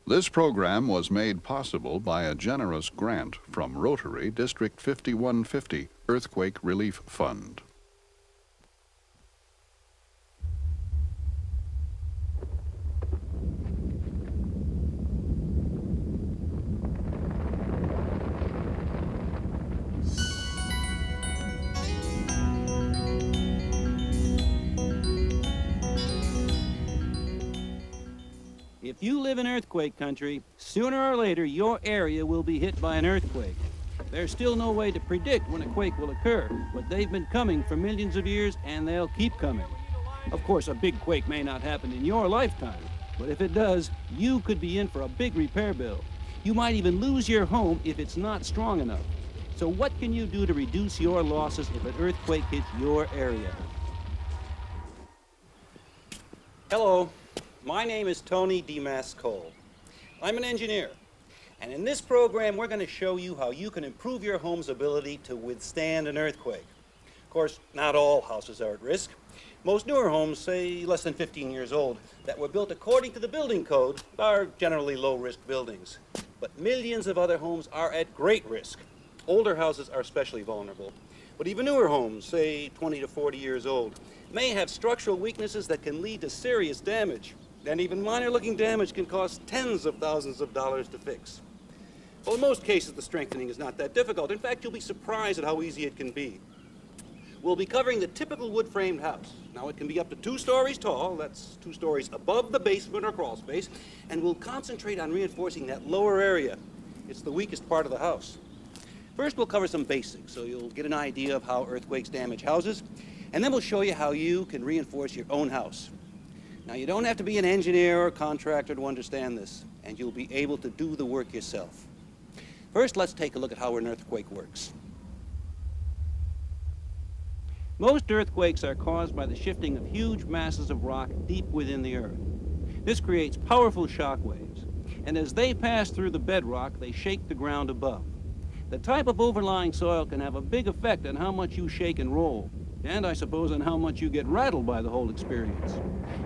This program was made possible by a generous grant from Rotary District 5150 Earthquake Relief Fund. If you live in earthquake country, sooner or later your area will be hit by an earthquake. There's still no way to predict when a quake will occur, but they've been coming for millions of years and they'll keep coming. Of course, a big quake may not happen in your lifetime, but if it does, you could be in for a big repair bill. You might even lose your home if it's not strong enough. So what can you do to reduce your losses if an earthquake hits your area? Hello. My name is Tony DeMass Cole. I'm an engineer, and in this program we're going to show you how you can improve your home's ability to withstand an earthquake. Of course, not all houses are at risk. Most newer homes, say less than 15 years old, that were built according to the building code are generally low-risk buildings. But millions of other homes are at great risk. Older houses are especially vulnerable. But even newer homes, say 20 to 40 years old, may have structural weaknesses that can lead to serious damage. And even minor-looking damage can cost tens of thousands of dollars to fix. Well, in most cases, the strengthening is not that difficult. In fact, you'll be surprised at how easy it can be. We'll be covering the typical wood-framed house. Now, it can be up to 2 stories tall. That's 2 stories above the basement or crawl space. And we'll concentrate on reinforcing that lower area. It's the weakest part of the house. First, we'll cover some basics, so you'll get an idea of how earthquakes damage houses. And then we'll show you how you can reinforce your own house. Now, you don't have to be an engineer or contractor to understand this, and you'll be able to do the work yourself. First, let's take a look at how an earthquake works. Most earthquakes are caused by the shifting of huge masses of rock deep within the earth. This creates powerful shock waves, and as they pass through the bedrock, they shake the ground above. The type of overlying soil can have a big effect on how much you shake and roll, and I suppose on how much you get rattled by the whole experience.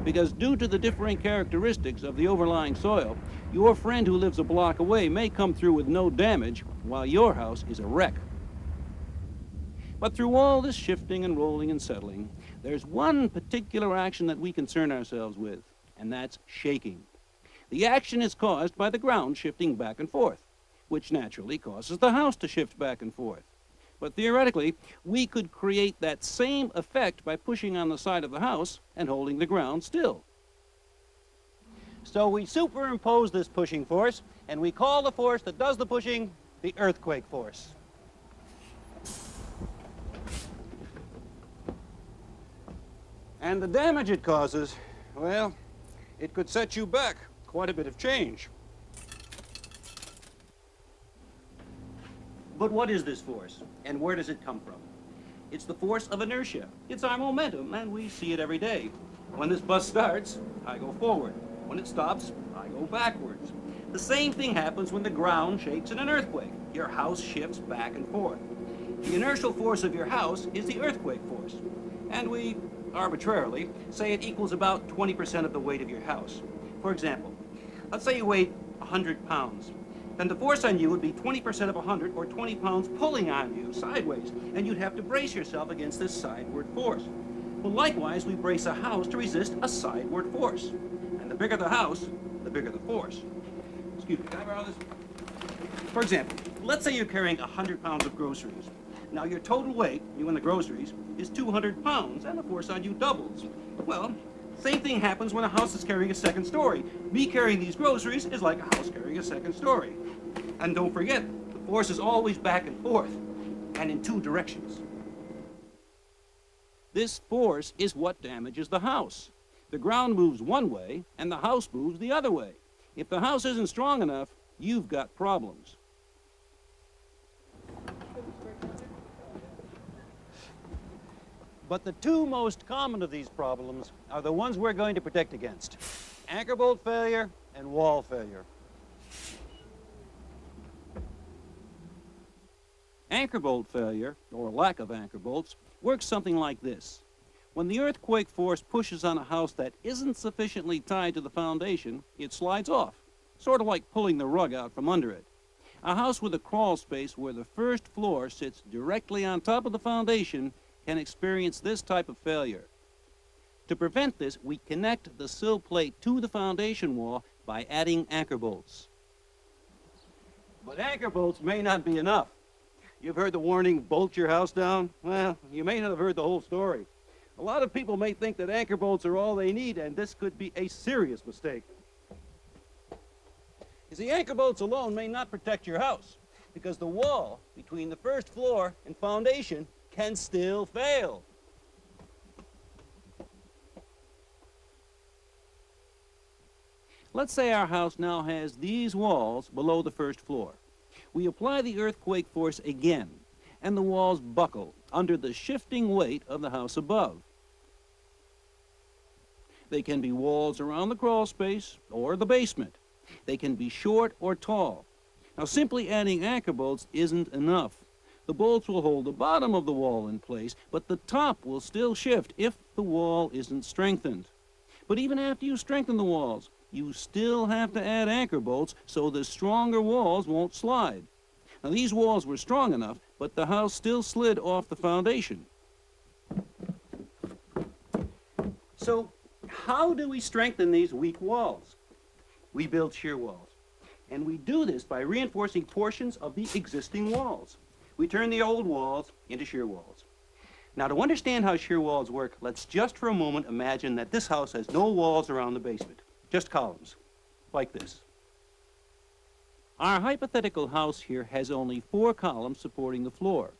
Because due to the differing characteristics of the overlying soil, your friend who lives a block away may come through with no damage, while your house is a wreck. But through all this shifting and rolling and settling, there's one particular action that we concern ourselves with, and that's shaking. The action is caused by the ground shifting back and forth, which naturally causes the house to shift back and forth. But theoretically, we could create that same effect by pushing on the side of the house and holding the ground still. So we superimpose this pushing force, and we call the force that does the pushing the earthquake force. And the damage it causes, well, it could set you back quite a bit of change. But what is this force, and where does it come from? It's the force of inertia. It's our momentum, and we see it every day. When this bus starts, I go forward. When it stops, I go backwards. The same thing happens when the ground shakes in an earthquake. Your house shifts back and forth. The inertial force of your house is the earthquake force, and we arbitrarily say it equals about 20% of the weight of your house. For example, let's say you weighed 100 pounds. Then the force on you would be 20% of 100, or 20 pounds pulling on you sideways, and you'd have to brace yourself against this sideward force. Well, likewise, we brace a house to resist a sideward force. And the bigger the house, the bigger the force. Excuse me, can I borrow this? For example, let's say you're carrying 100 pounds of groceries. Now, your total weight, you and the groceries, is 200 pounds, and the force on you doubles. Well, same thing happens when a house is carrying a second story. Me carrying these groceries is like a house carrying a second story. And don't forget, the force is always back and forth, and in 2 directions. This force is what damages the house. The ground moves one way, and the house moves the other way. If the house isn't strong enough, you've got problems. But the 2 most common of these problems are the ones we're going to protect against: anchor bolt failure and wall failure. Anchor bolt failure, or lack of anchor bolts, works something like this. When the earthquake force pushes on a house that isn't sufficiently tied to the foundation, it slides off. sort of like pulling the rug out from under it. A house with a crawl space where the first floor sits directly on top of the foundation can experience this type of failure. To prevent this, we connect the sill plate to the foundation wall by adding anchor bolts. But anchor bolts may not be enough. You've heard the warning, bolt your house down? Well, you may not have heard the whole story. A lot of people may think that anchor bolts are all they need, and this could be a serious mistake. You see, anchor bolts alone may not protect your house, because the wall between the first floor and foundation can still fail. Let's say our house now has these walls below the first floor. We apply the earthquake force again, and the walls buckle under the shifting weight of the house above. They can be walls around the crawl space or the basement. They can be short or tall. Now, simply adding anchor bolts isn't enough. The bolts will hold the bottom of the wall in place, but the top will still shift if the wall isn't strengthened. But even after you strengthen the walls, you still have to add anchor bolts so the stronger walls won't slide. Now, these walls were strong enough, but the house still slid off the foundation. So, how do we strengthen these weak walls? We build shear walls. And we do this by reinforcing portions of the existing walls. We turn the old walls into shear walls. Now, to understand how shear walls work, let's just for a moment imagine that this house has no walls around the basement, just columns, like this. Our hypothetical house here has only 4 columns supporting the floor.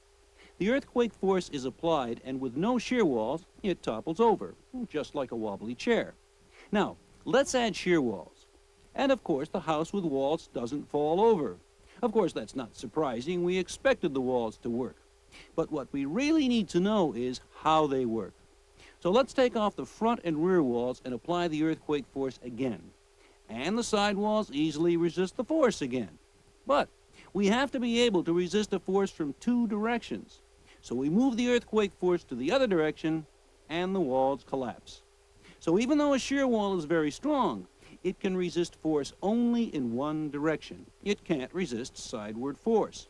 The earthquake force is applied, and with no shear walls, it topples over, just like a wobbly chair. Now, let's add shear walls. And of course, the house with walls doesn't fall over. Of course, that's not surprising. We expected the walls to work. But what we really need to know is how they work. So let's take off the front and rear walls and apply the earthquake force again. And the side walls easily resist the force again. But we have to be able to resist a force from 2 directions. So we move the earthquake force to the other direction, and the walls collapse. So even though a shear wall is very strong, it can resist force only in one direction. It can't resist sideward force.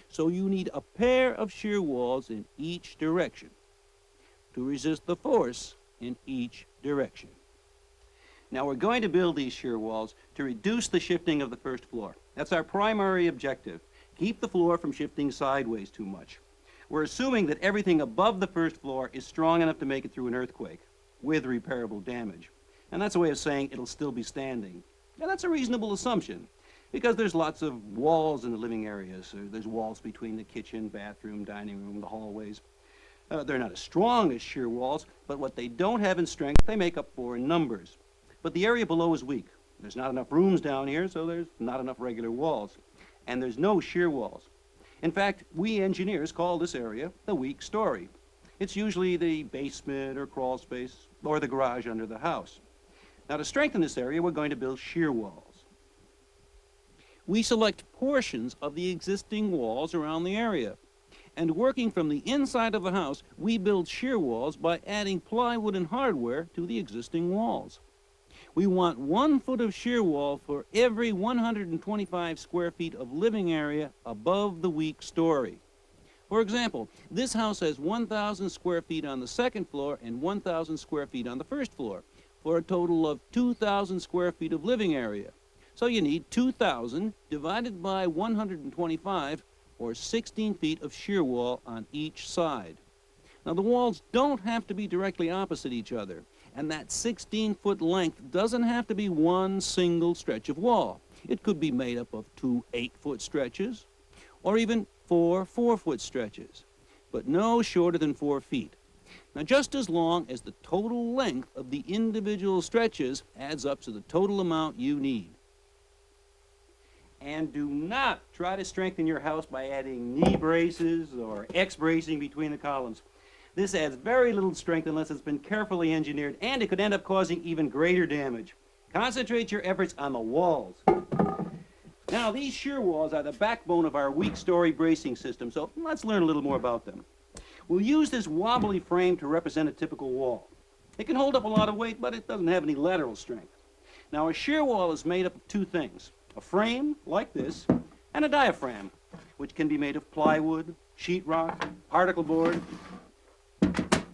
So you need a pair of shear walls in each direction to resist the force in each direction. Now, we're going to build these shear walls to reduce the shifting of the first floor. That's our primary objective. Keep the floor from shifting sideways too much. We're assuming that everything above the first floor is strong enough to make it through an earthquake with repairable damage. And that's a way of saying it'll still be standing. Now, that's a reasonable assumption, because there's lots of walls in the living areas. There's walls between the kitchen, bathroom, dining room, the hallways. They're not as strong as shear walls, but what they don't have in strength, they make up for in numbers. But the area below is weak. There's not enough rooms down here, so there's not enough regular walls. And there's no shear walls. In fact, we engineers call this area the weak story. It's usually the basement or crawl space or the garage under the house. Now, to strengthen this area, we're going to build shear walls. We select portions of the existing walls around the area. And working from the inside of the house, we build shear walls by adding plywood and hardware to the existing walls. We want 1 foot of shear wall for every 125 square feet of living area above the weak story. For example, this house has 1,000 square feet on the second floor and 1,000 square feet on the first floor, for a total of 2,000 square feet of living area. So you need 2,000 divided by 125, or 16 feet of shear wall on each side. Now, the walls don't have to be directly opposite each other, and that 16-foot length doesn't have to be one single stretch of wall. It could be made up of 2 8-foot stretches, or even 4 4-foot stretches, but no shorter than 4 feet. Now, just as long as the total length of the individual stretches adds up to the total amount you need. And do not try to strengthen your house by adding knee braces or X-bracing between the columns. This adds very little strength unless it's been carefully engineered, and it could end up causing even greater damage. Concentrate your efforts on the walls. Now, these shear walls are the backbone of our weak story bracing system, so let's learn a little more about them. We'll use this wobbly frame to represent a typical wall. It can hold up a lot of weight, but it doesn't have any lateral strength. Now, a shear wall is made up of two things: a frame, like this, and a diaphragm, which can be made of plywood, sheetrock, particle board,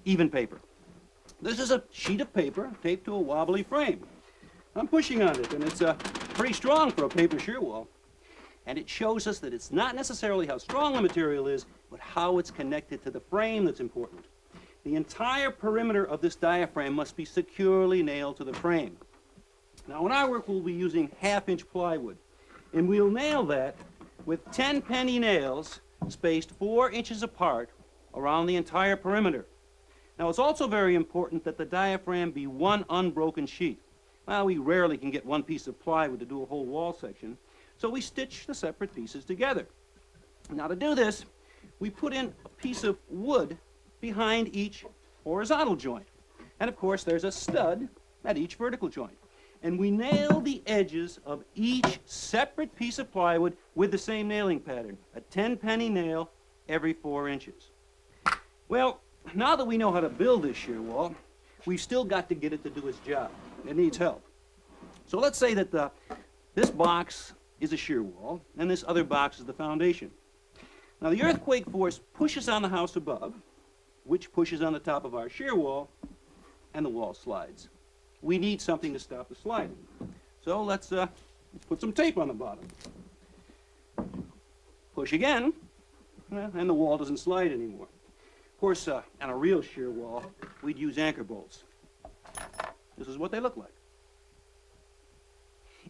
even paper. This is a sheet of paper taped to a wobbly frame. I'm pushing on it, and it's pretty strong for a paper shear wall. And it shows us that it's not necessarily how strong the material is, but how it's connected to the frame that's important. The entire perimeter of this diaphragm must be securely nailed to the frame. Now, in our work, we'll be using 1/2-inch plywood, and we'll nail that with 10-penny nails spaced 4 inches apart around the entire perimeter. Now, it's also very important that the diaphragm be one unbroken sheet. Well, we rarely can get one piece of plywood to do a whole wall section, so we stitch the separate pieces together. Now, to do this, we put in a piece of wood behind each horizontal joint. And of course, there's a stud at each vertical joint. And we nail the edges of each separate piece of plywood with the same nailing pattern, a 10-penny nail every 4 inches. Well, now that we know how to build this shear wall, we've still got to get it to do its job. It needs help. So let's say that this box is a shear wall, and this other box is the foundation. Now, the earthquake force pushes on the house above, which pushes on the top of our shear wall, and the wall slides. We need something to stop the sliding. So let's put some tape on the bottom. Push again, and the wall doesn't slide anymore. Of course, on a real shear wall, we'd use anchor bolts. This is what they look like.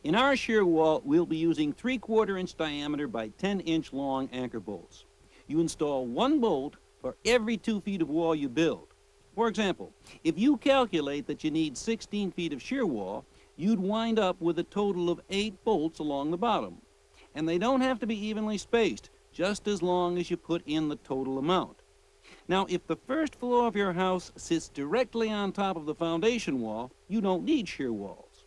In our shear wall, we'll be using 3/4-inch diameter by 10-inch long anchor bolts. You install 1 bolt for every 2 feet of wall you build. For example, if you calculate that you need 16 feet of shear wall, you'd wind up with a total of 8 bolts along the bottom. And they don't have to be evenly spaced, just as long as you put in the total amount. Now, if the first floor of your house sits directly on top of the foundation wall, you don't need shear walls.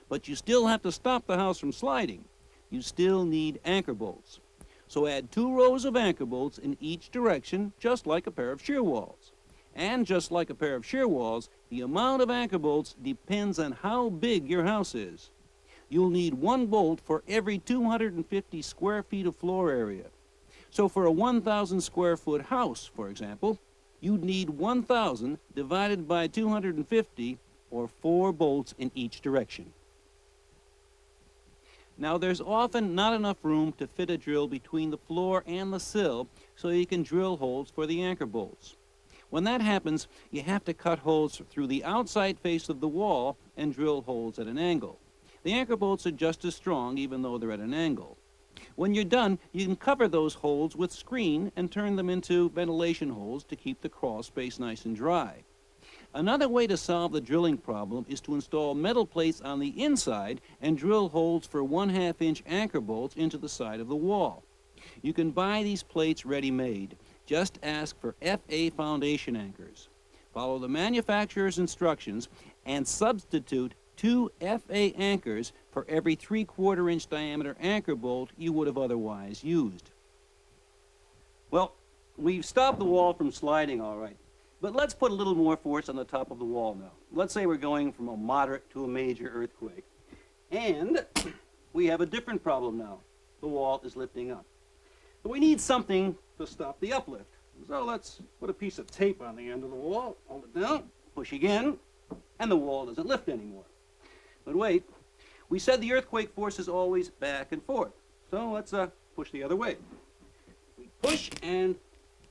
But you still have to stop the house from sliding. You still need anchor bolts. So add 2 rows of anchor bolts in each direction, just like a pair of shear walls. And just like a pair of shear walls, the amount of anchor bolts depends on how big your house is. You'll need 1 bolt for every 250 square feet of floor area. So for a 1,000 square foot house, for example, you'd need 1,000 divided by 250, or 4 bolts in each direction. Now, there's often not enough room to fit a drill between the floor and the sill, so you can drill holes for the anchor bolts. When that happens, you have to cut holes through the outside face of the wall and drill holes at an angle. The anchor bolts are just as strong, even though they're at an angle. When you're done, you can cover those holes with screen and turn them into ventilation holes to keep the crawl space nice and dry. Another way to solve the drilling problem is to install metal plates on the inside and drill holes for 1/2-inch anchor bolts into the side of the wall. You can buy these plates ready-made. Just ask for FA foundation anchors. Follow the manufacturer's instructions and substitute 2 FA anchors for every 3/4-inch diameter anchor bolt you would have otherwise used. Well, we've stopped the wall from sliding all right, but let's put a little more force on the top of the wall now. Let's say we're going from a moderate to a major earthquake. And we have a different problem now. The wall is lifting up. But we need something to stop the uplift. So let's put a piece of tape on the end of the wall, hold it down, push again, and the wall doesn't lift anymore. But wait, we said the earthquake force is always back and forth. So let's push the other way. We push, and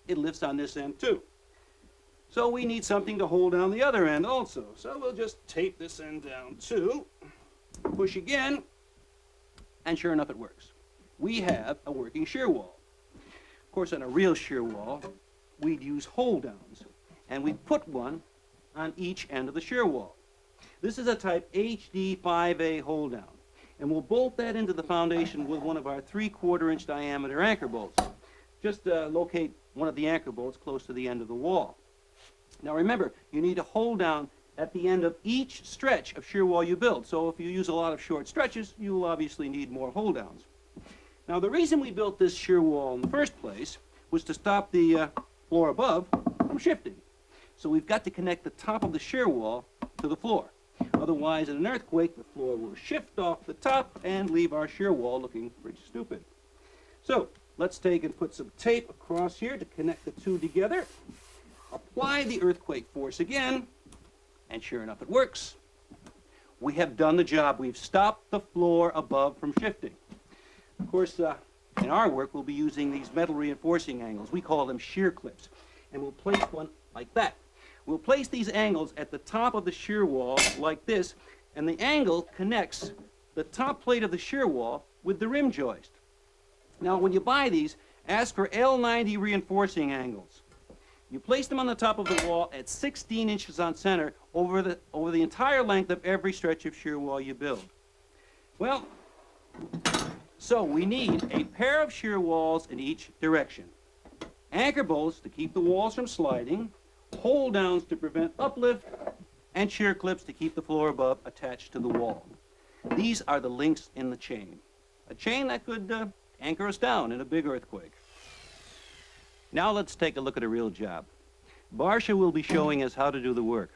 it lifts on this end too. So we need something to hold down the other end also. So we'll just tape this end down too, push again, and sure enough it works. We have a working shear wall. Of course, on a real shear wall, we'd use hold downs, and we'd put one on each end of the shear wall. This is a type HD5A hold down, and we'll bolt that into the foundation with one of our 3/4-inch diameter anchor bolts. Just locate one of the anchor bolts close to the end of the wall. Now remember, you need a hold down at the end of each stretch of shear wall you build. So if you use a lot of short stretches, you'll obviously need more hold downs. Now, the reason we built this shear wall in the first place was to stop the floor above from shifting. So we've got to connect the top of the shear wall to the floor. Otherwise, in an earthquake, the floor will shift off the top and leave our shear wall looking pretty stupid. So, let's take and put some tape across here to connect the two together. Apply the earthquake force again, and sure enough, it works. We have done the job. We've stopped the floor above from shifting. Of course, in our work, we'll be using these metal reinforcing angles. We call them shear clips. And we'll place one like that. We'll place these angles at the top of the shear wall like this, and the angle connects the top plate of the shear wall with the rim joist. Now, when you buy these, ask for L90 reinforcing angles. You place them on the top of the wall at 16 inches on center over the entire length of every stretch of shear wall you build. Well, so we need a pair of shear walls in each direction. Anchor bolts to keep the walls from sliding, hold downs to prevent uplift, and shear clips to keep the floor above attached to the wall. These are the links in the chain. A chain that could anchor us down in a big earthquake. Now let's take a look at a real job. Barsha will be showing us how to do the work.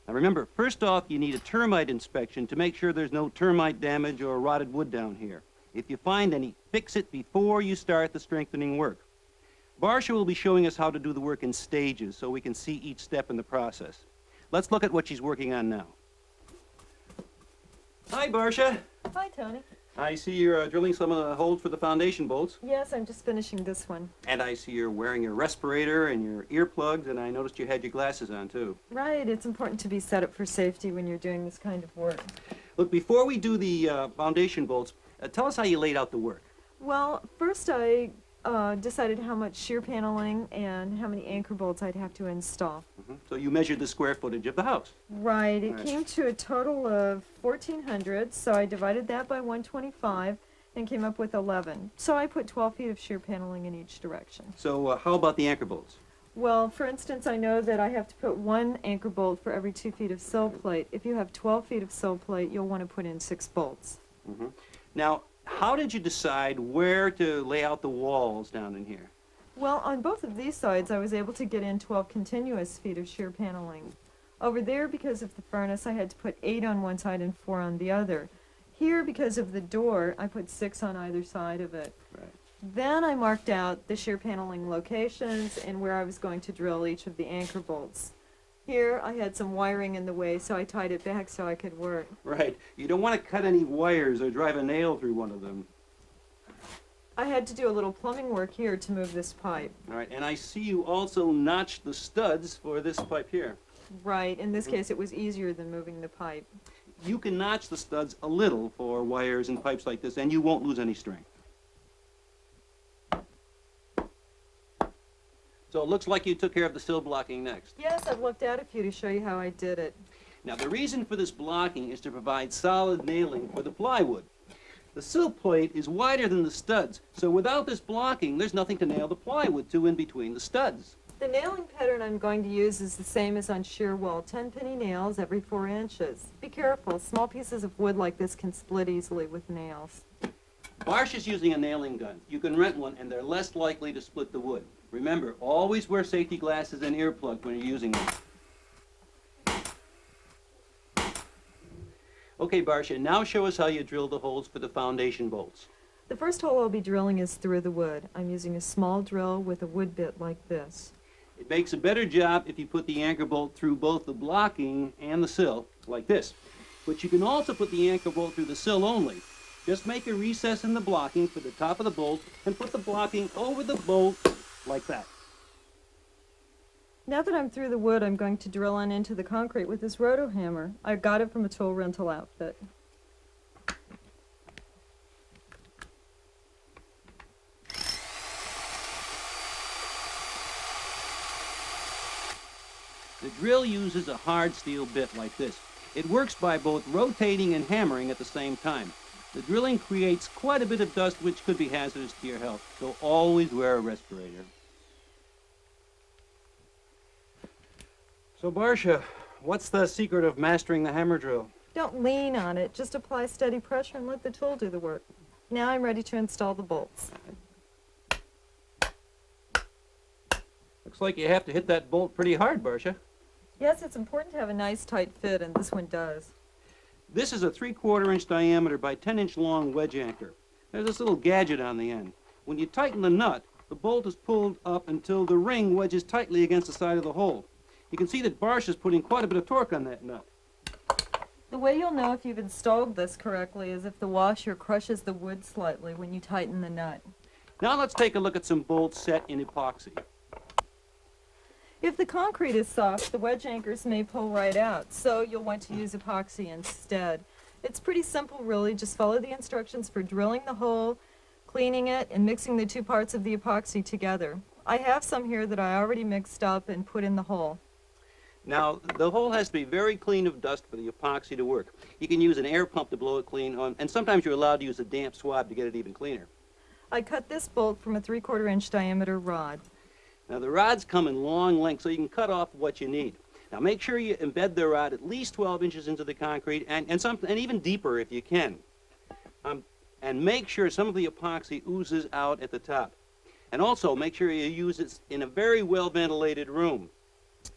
Now remember, first off, you need a termite inspection to make sure there's no termite damage or rotted wood down here. If you find any, fix it before you start the strengthening work. Barsha will be showing us how to do the work in stages so we can see each step in the process. Let's look at what she's working on now. Hi, Barsha. Hi, Tony. I see you're drilling some of the holes for the foundation bolts. Yes, I'm just finishing this one. And I see you're wearing your respirator and your earplugs, and I noticed you had your glasses on, too. Right, it's important to be set up for safety when you're doing this kind of work. Look, before we do the foundation bolts, tell us how you laid out the work. Well, first I decided how much shear paneling and how many anchor bolts I'd have to install. So you measured the square footage of the house. Right, it came to a total of 1,400, so I divided that by 125 and came up with 11. So I put 12 feet of shear paneling in each direction. So how about the anchor bolts? Well, for instance, I know that I have to put one anchor bolt for every 2 feet of sill plate. If you have 12 feet of sill plate, you'll want to put in 6 bolts. Now, how did you decide where to lay out the walls down in here? Well, on both of these sides, I was able to get in 12 continuous feet of shear paneling. Over there, because of the furnace, I had to put 8 on one side and 4 on the other. Here, because of the door, I put 6 on either side of it. Right. Then I marked out the shear paneling locations and where I was going to drill each of the anchor bolts. Here, I had some wiring in the way, so I tied it back so I could work. Right. You don't want to cut any wires or drive a nail through one of them. I had to do a little plumbing work here to move this pipe. All right, and I see you also notched the studs for this pipe here. Right. In this case, it was easier than moving the pipe. You can notch the studs a little for wires and pipes like this, and you won't lose any strength. So it looks like you took care of the sill blocking next. Yes, I've looked at a few to show you how I did it. Now, the reason for this blocking is to provide solid nailing for the plywood. The sill plate is wider than the studs, so without this blocking, there's nothing to nail the plywood to in between the studs. The nailing pattern I'm going to use is the same as on shear wall, 10-penny nails every 4 inches. Be careful, small pieces of wood like this can split easily with nails. Barsha's using a nailing gun. You can rent one, and they're less likely to split the wood. Remember, always wear safety glasses and earplugs when you're using them. Okay, Barsha, now show us how you drill the holes for the foundation bolts. The first hole I'll be drilling is through the wood. I'm using a small drill with a wood bit like this. It makes a better job if you put the anchor bolt through both the blocking and the sill, like this. But you can also put the anchor bolt through the sill only. Just make a recess in the blocking for the top of the bolt and put the blocking over the bolt like that. Now that I'm through the wood, I'm going to drill on into the concrete with this roto hammer. I got it from a tool rental outfit. The drill uses a hard steel bit like this. It works by both rotating and hammering at the same time. The drilling creates quite a bit of dust which could be hazardous to your health, so always wear a respirator. So Barsha, what's the secret of mastering the hammer drill? Don't lean on it, just apply steady pressure and let the tool do the work. Now I'm ready to install the bolts. Looks like you have to hit that bolt pretty hard, Barsha. Yes, it's important to have a nice tight fit, and this one does. This is a 3/4 inch diameter by 10-inch long wedge anchor. There's this little gadget on the end. When you tighten the nut, the bolt is pulled up until the ring wedges tightly against the side of the hole. You can see that Barsha is putting quite a bit of torque on that nut. The way you'll know if you've installed this correctly is if the washer crushes the wood slightly when you tighten the nut. Now let's take a look at some bolts set in epoxy. If the concrete is soft, the wedge anchors may pull right out, so you'll want to use epoxy instead. It's pretty simple, really. Just follow the instructions for drilling the hole, cleaning it, and mixing the two parts of the epoxy together. I have some here that I already mixed up and put in the hole. Now, the hole has to be very clean of dust for the epoxy to work. You can use an air pump to blow it clean, and sometimes you're allowed to use a damp swab to get it even cleaner. I cut this bolt from a 3/4 inch diameter rod. Now, the rods come in long lengths, so you can cut off what you need. Now, make sure you embed the rod at least 12 inches into the concrete, and even deeper if you can. And make sure some of the epoxy oozes out at the top. And also, make sure you use it in a very well-ventilated room.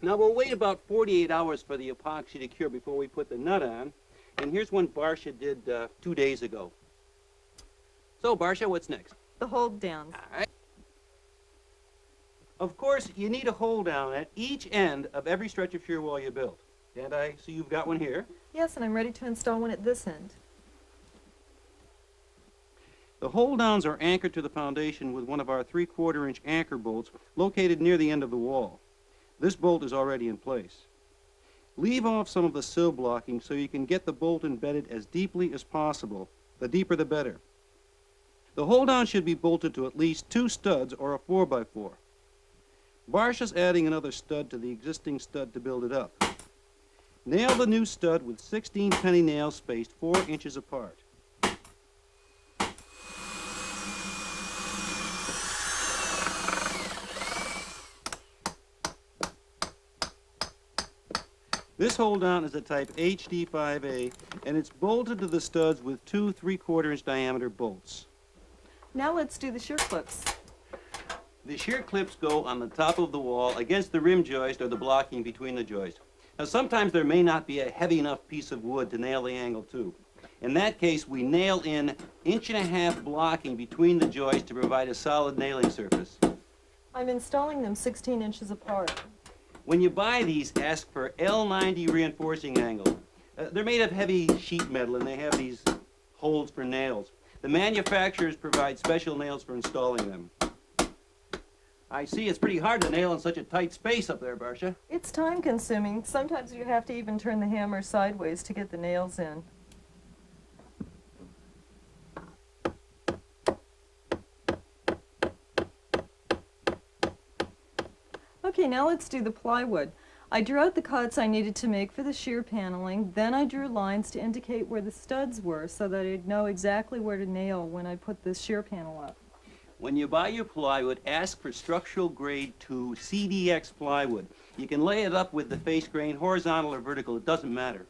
Now, we'll wait about 48 hours for the epoxy to cure before we put the nut on. And here's one Barsha did 2 days ago. So, Barsha, what's next? The hold downs. All right. Of course, you need a hold down at each end of every stretch of shear wall you build. And I see you've got one here. Yes, and I'm ready to install one at this end. The hold downs are anchored to the foundation with one of our 3/4 inch anchor bolts located near the end of the wall. This bolt is already in place. Leave off some of the sill blocking so you can get the bolt embedded as deeply as possible. The deeper the better. The hold down should be bolted to at least 2 studs or a 4x4. Barsha's adding another stud to the existing stud to build it up. Nail the new stud with 16 penny nails spaced 4 inches apart. This hold down is a type HD5A, and it's bolted to the studs with 2 3/4 inch diameter bolts. Now let's do the shear clips. The shear clips go on the top of the wall against the rim joist or the blocking between the joists. Now, sometimes there may not be a heavy enough piece of wood to nail the angle to. In that case, we nail in 1.5 inch blocking between the joists to provide a solid nailing surface. I'm installing them 16 inches apart. When you buy these, ask for L90 reinforcing angle. They're made of heavy sheet metal, and they have these holes for nails. The manufacturers provide special nails for installing them. I see it's pretty hard to nail in such a tight space up there, Barsha. It's time consuming. Sometimes you have to even turn the hammer sideways to get the nails in. Okay, now let's do the plywood. I drew out the cuts I needed to make for the shear paneling, then I drew lines to indicate where the studs were so that I'd know exactly where to nail when I put the shear panel up. When you buy your plywood, ask for structural grade 2 CDX plywood. You can lay it up with the face grain, horizontal or vertical, it doesn't matter.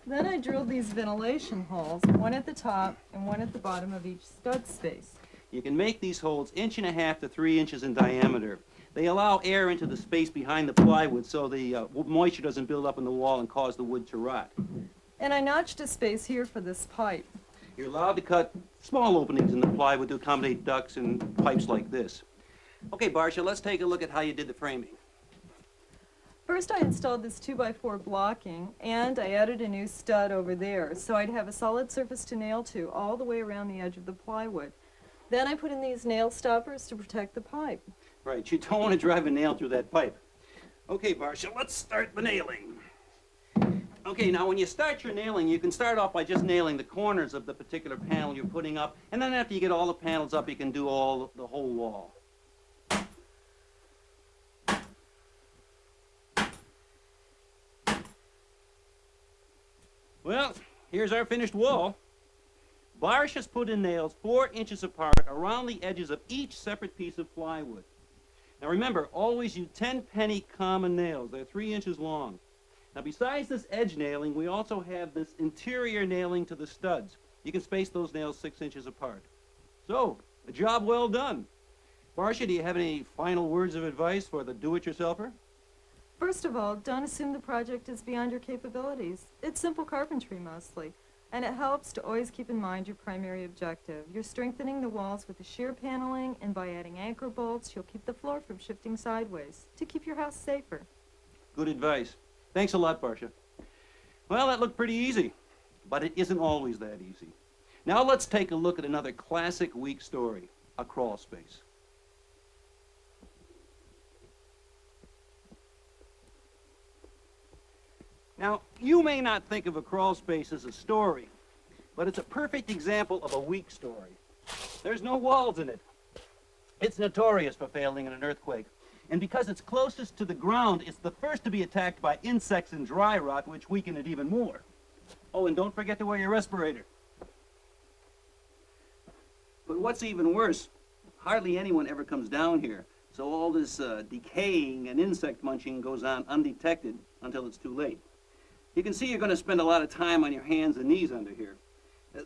Then I drilled these ventilation holes, one at the top and one at the bottom of each stud space. You can make these holes 1.5 inches to 3 inches in diameter. They allow air into the space behind the plywood so the moisture doesn't build up in the wall and cause the wood to rot. And I notched a space here for this pipe. You're allowed to cut small openings in the plywood to accommodate ducts and pipes like this. Okay, Barsha, let's take a look at how you did the framing. First I installed this 2x4 blocking, and I added a new stud over there so I'd have a solid surface to nail to all the way around the edge of the plywood. Then I put in these nail stoppers to protect the pipe. Right, you don't want to drive a nail through that pipe. Okay, Barsha, let's start the nailing. Okay, now when you start your nailing, you can start off by just nailing the corners of the particular panel you're putting up, and then after you get all the panels up, you can do the whole wall. Well, here's our finished wall. Barsha's put in nails 4 inches apart around the edges of each separate piece of plywood. Now remember, always use 10 penny common nails. They're 3 inches long. Now besides this edge nailing, we also have this interior nailing to the studs. You can space those nails 6 inches apart. So, a job well done. Barsha, do you have any final words of advice for the do-it-yourselfer? First of all, don't assume the project is beyond your capabilities. It's simple carpentry mostly, and it helps to always keep in mind your primary objective. You're strengthening the walls with the shear paneling, and by adding anchor bolts, you'll keep the floor from shifting sideways to keep your house safer. Good advice. Thanks a lot, Barsha. Well, that looked pretty easy, but it isn't always that easy. Now let's take a look at another classic weak story, a crawl space. Now, you may not think of a crawl space as a story, but it's a perfect example of a weak story. There's no walls in it. It's notorious for failing in an earthquake. And because it's closest to the ground, it's the first to be attacked by insects and dry rot, which weaken it even more. Oh, and don't forget to wear your respirator. But what's even worse, hardly anyone ever comes down here. So all this decaying and insect munching goes on undetected until it's too late. You can see you're going to spend a lot of time on your hands and knees under here.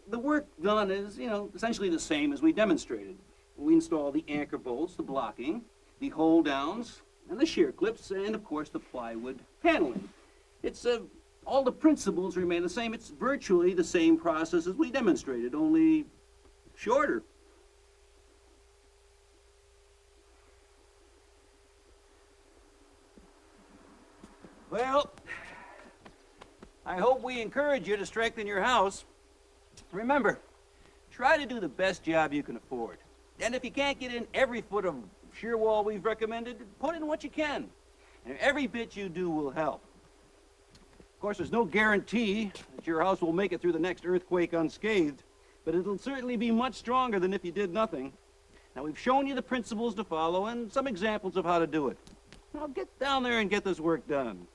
The work done is, essentially the same as we demonstrated. We install the anchor bolts, the blocking, the hold downs, and the shear clips, and of course the plywood paneling. It's all the principles remain the same. It's virtually the same process as we demonstrated, only shorter. Well, I hope we encourage you to strengthen your house. Remember, try to do the best job you can afford. And if you can't get in every foot of shear wall we've recommended, put in what you can. And every bit you do will help. Of course, there's no guarantee that your house will make it through the next earthquake unscathed, but it'll certainly be much stronger than if you did nothing. Now, we've shown you the principles to follow and some examples of how to do it. Now, get down there and get this work done.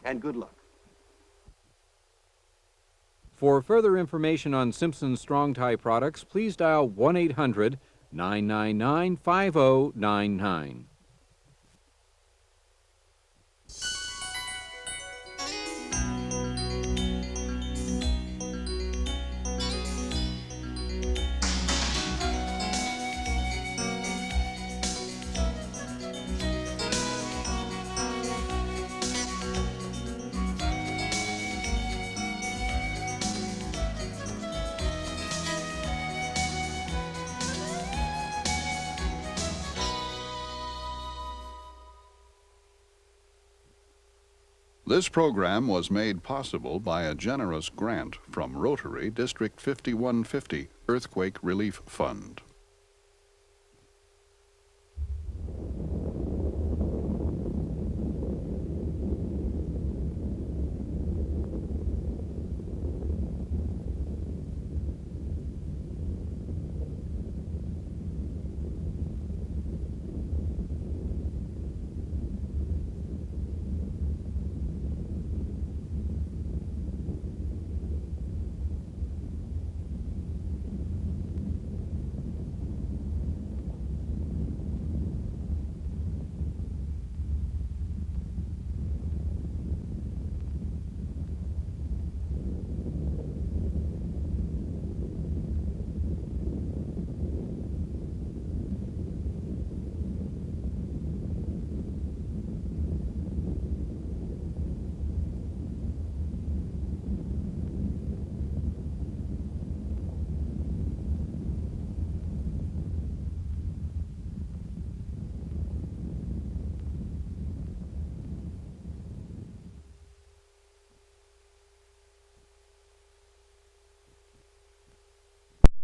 And good luck. For further information on Simpson Strong-Tie products, please dial 1-800-999-5099. This program was made possible by a generous grant from Rotary District 5150 Earthquake Relief Fund.